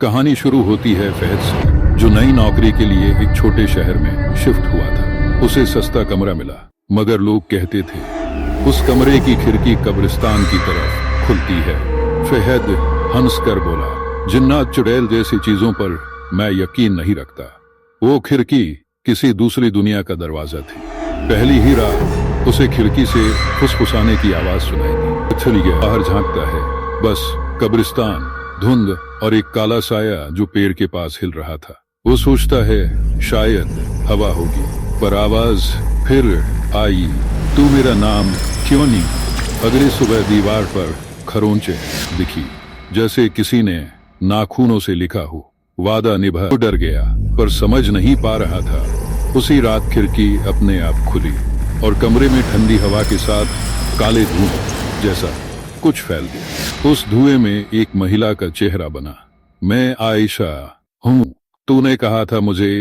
कहानी शुरू होती है फहद से, जो नई नौकरी के लिए एक छोटे शहर में शिफ्ट हुआ था। उसे सस्ता कमरा मिला, मगर लोग कहते थे उस कमरे की खिड़की कब्रिस्तान की तरफ खुलती है। फहद हंस कर बोला, जिन्नात चुड़ैल जैसी चीजों पर मैं यकीन नहीं रखता। वो खिड़की किसी दूसरी दुनिया का दरवाजा थी। पहली ही रात उसे खिड़की से फुसफुसाने की आवाज सुनाई दी। चली गया, बाहर झांकता है, बस कब्रिस्तान, धुंध और एक काला साया जो पेड़ के पास हिल रहा था। वो सोचता है शायद हवा होगी, पर आवाज फिर आई, तू मेरा नाम क्यों नहीं। अगली सुबह दीवार पर खरोंचे दिखी, जैसे किसी ने नाखूनों से लिखा हो, वादा निभा। वो डर गया, पर समझ नहीं पा रहा था। उसी रात खिड़की अपने आप खुली और कमरे में ठंडी हवा के साथ काले धुएं जैसा कुछ फैल गया। उस धुएं में एक महिला का चेहरा बना। मैं आयशा हूँ, तूने कहा था मुझे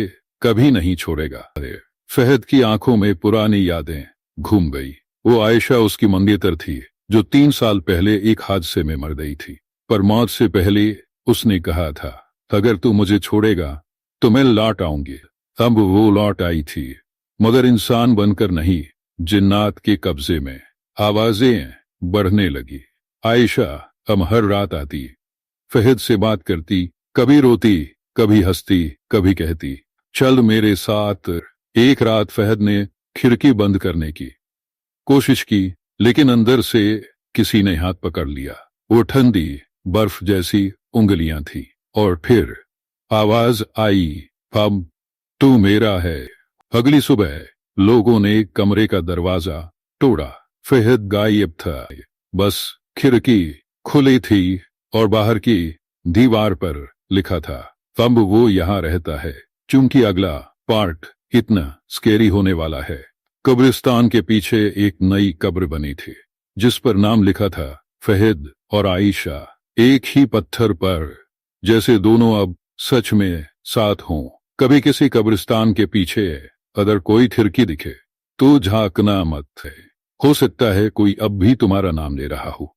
कभी नहीं छोड़ेगा। अरे फहद की आंखों में पुरानी यादें घूम गई। वो आयशा उसकी मंगेतर थी, जो 3 साल पहले एक हादसे में मर गई थी। पर मौत से पहले उसने कहा था, अगर तू मुझे छोड़ेगा तो मैं लौट आऊंगी। अब वो लौट आई थी, मगर इंसान बनकर नहीं, जिन्नात के कब्जे में। आवाजें बढ़ने लगी। आयशा अब हर रात आती, फहद से बात करती, कभी रोती, कभी हंसती, कभी कहती, चल मेरे साथ। एक रात फहद ने खिड़की बंद करने की कोशिश की, लेकिन अंदर से किसी ने हाथ पकड़ लिया। वो ठंडी बर्फ जैसी उंगलियां थी। और फिर आवाज आई, अब तू मेरा है। अगली सुबह लोगों ने कमरे का दरवाजा तोड़ा। फहद गायब था, बस खिड़की खुली थी और बाहर की दीवार पर लिखा था, अब वो यहाँ रहता है। चूंकि अगला पार्ट इतना स्केरी होने वाला है। कब्रिस्तान के पीछे एक नई कब्र बनी थी, जिस पर नाम लिखा था फहद और आयशा, एक ही पत्थर पर, जैसे दोनों अब सच में साथ हों। कभी किसी कब्रिस्तान के पीछे अगर कोई खिड़की दिखे तो झांकना मत है, हो सकता है कोई अब भी तुम्हारा नाम ले रहा हो।